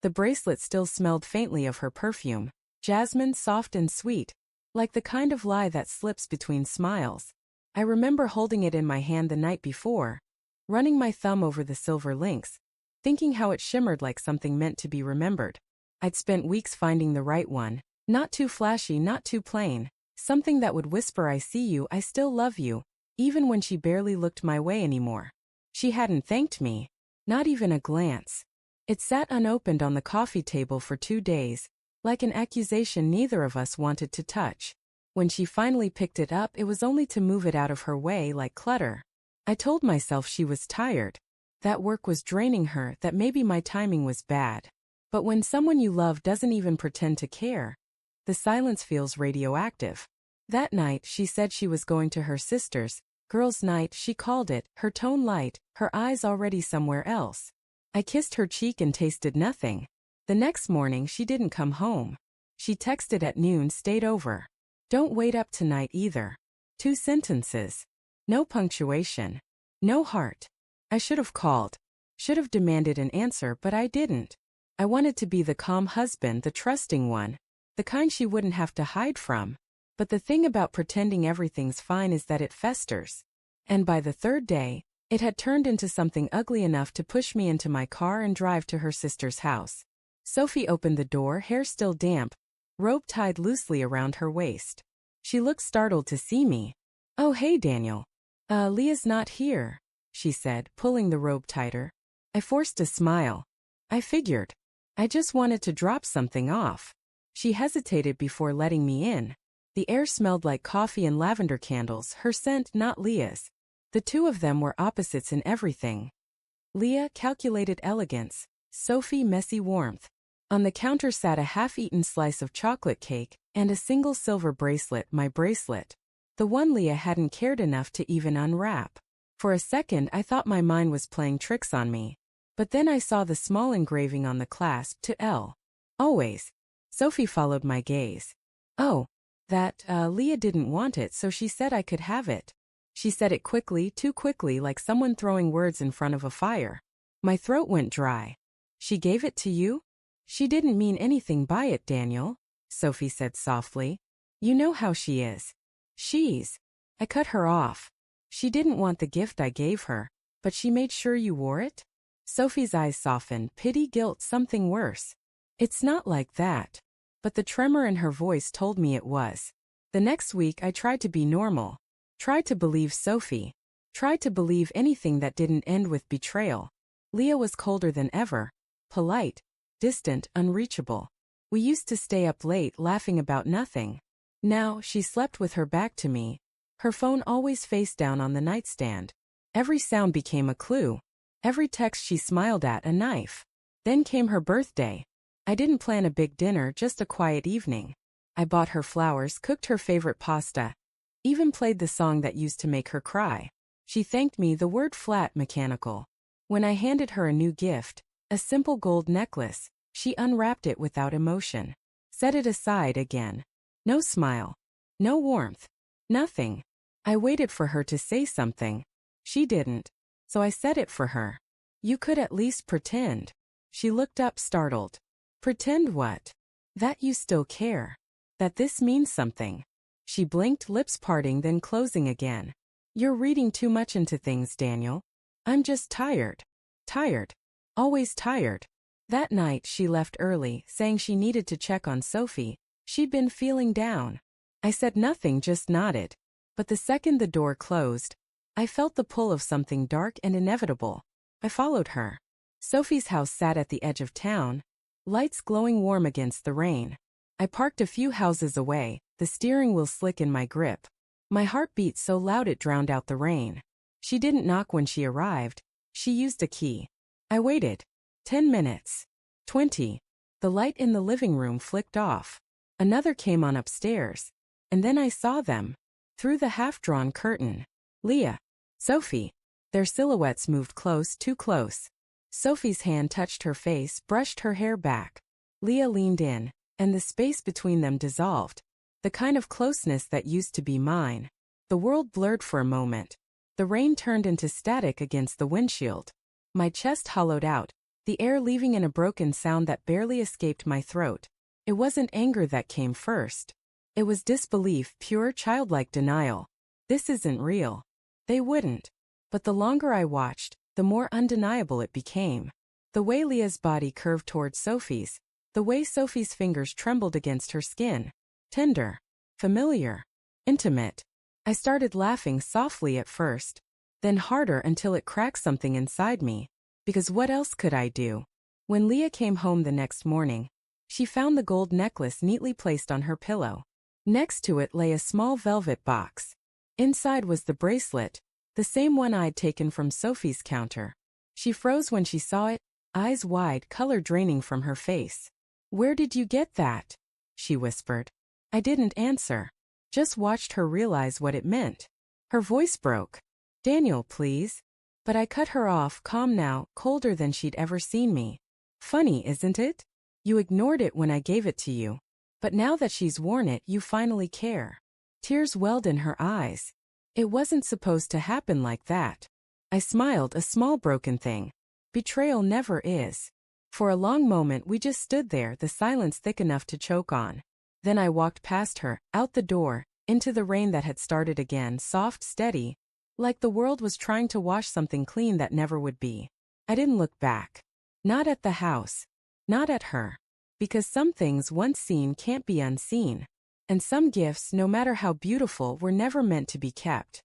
The bracelet still smelled faintly of her perfume, jasmine, soft and sweet, like the kind of lie that slips between smiles. I remember holding it in my hand the night before, running my thumb over the silver links, thinking how it shimmered like something meant to be remembered. I'd spent weeks finding the right one, not too flashy, not too plain, something that would whisper, "I see you, I still love you," even when she barely looked my way anymore. She hadn't thanked me, not even a glance. It sat unopened on the coffee table for 2 days, like an accusation neither of us wanted to touch. When she finally picked it up, it was only to move it out of her way like clutter. I told myself she was tired, that work was draining her, that maybe my timing was bad. But when someone you love doesn't even pretend to care, the silence feels radioactive. That night, she said she was going to her sister's, girls' night, she called it, her tone light, her eyes already somewhere else. I kissed her cheek and tasted nothing. The next morning, she didn't come home. She texted at noon, stayed over. Don't wait up tonight either. 2 sentences. No punctuation. No heart. I should have called. Should have demanded an answer, but I didn't. I wanted to be the calm husband, the trusting one, the kind she wouldn't have to hide from. But the thing about pretending everything's fine is that it festers. And by the 3rd day, it had turned into something ugly enough to push me into my car and drive to her sister's house. Sophie opened the door, hair still damp, robe tied loosely around her waist. She looked startled to see me. "Oh, hey, Daniel. Leah's not here," she said, pulling the robe tighter. I forced a smile. I figured. I just wanted to drop something off. She hesitated before letting me in. The air smelled like coffee and lavender candles, her scent, not Leah's. The two of them were opposites in everything. Leah, calculated elegance. Sophie, messy warmth. On the counter sat a half-eaten slice of chocolate cake and a single silver bracelet, my bracelet. The one Leah hadn't cared enough to even unwrap. For a second I thought my mind was playing tricks on me. But then I saw the small engraving on the clasp, to L. Always. Sophie followed my gaze. "Oh, Leah didn't want it, so she said I could have it." She said it quickly, too quickly, like someone throwing words in front of a fire. My throat went dry. "She gave it to you?" "She didn't mean anything by it, Daniel," Sophie said softly. "You know how she is. She's..." I cut her off. "She didn't want the gift I gave her, but she made sure you wore it?" Sophie's eyes softened, pity, guilt, something worse. "It's not like that." But the tremor in her voice told me it was. The next week I tried to be normal. Tried to believe Sophie. Tried to believe anything that didn't end with betrayal. Leah was colder than ever. Polite. Distant, unreachable. We used to stay up late laughing about nothing. Now, she slept with her back to me. Her phone always face down on the nightstand. Every sound became a clue. Every text she smiled at, a knife. Then came her birthday. I didn't plan a big dinner, just a quiet evening. I bought her flowers, cooked her favorite pasta. Even played the song that used to make her cry. She thanked me, the word flat, mechanical. When I handed her a new gift, a simple gold necklace, she unwrapped it without emotion. Set it aside again. No smile. No warmth. Nothing. I waited for her to say something. She didn't. So I said it for her. "You could at least pretend." She looked up, startled. "Pretend what?" "That you still care. That this means something." She blinked, lips parting, then closing again. "You're reading too much into things, Daniel. I'm just tired. Tired. Always tired." That night she left early, saying she needed to check on Sophie. She'd been feeling down. I said nothing, just nodded. But the second the door closed, I felt the pull of something dark and inevitable. I followed her. Sophie's house sat at the edge of town, lights glowing warm against the rain. I parked a few houses away, the steering wheel slick in my grip. My heart beat so loud it drowned out the rain. She didn't knock when she arrived. She used a key. I waited. 10 minutes. 20. The light in the living room flicked off. Another came on upstairs. And then I saw them. Through the half-drawn curtain. Leah. Sophie. Their silhouettes moved close, too close. Sophie's hand touched her face, brushed her hair back. Leah leaned in, and the space between them dissolved. The kind of closeness that used to be mine. The world blurred for a moment. The rain turned into static against the windshield. My chest hollowed out. the air leaving in a broken sound that barely escaped my throat. It wasn't anger that came first. It was disbelief, pure childlike denial. This isn't real. They wouldn't. But the longer I watched, the more undeniable it became. The way Leah's body curved toward Sophie's, the way Sophie's fingers trembled against her skin. Tender. Familiar. Intimate. I started laughing softly at first, then harder until it cracked something inside me. Because what else could I do? When Leah came home the next morning, she found the gold necklace neatly placed on her pillow. Next to it lay a small velvet box. Inside was the bracelet, the same one I'd taken from Sophie's counter. She froze when she saw it, eyes wide, color draining from her face. "Where did you get that?" she whispered. I didn't answer, just watched her realize what it meant. Her voice broke. "Daniel, please." But I cut her off, calm now, colder than she'd ever seen me. "Funny, isn't it? You ignored it when I gave it to you. But now that she's worn it, you finally care." Tears welled in her eyes. It wasn't supposed to happen like that. I smiled, a small broken thing. Betrayal never is. For a long moment we just stood there, the silence thick enough to choke on. Then I walked past her, out the door, into the rain that had started again, soft, steady, like the world was trying to wash something clean that never would be. I didn't look back. Not at the house. Not at her. Because some things once seen can't be unseen. And some gifts, no matter how beautiful, were never meant to be kept.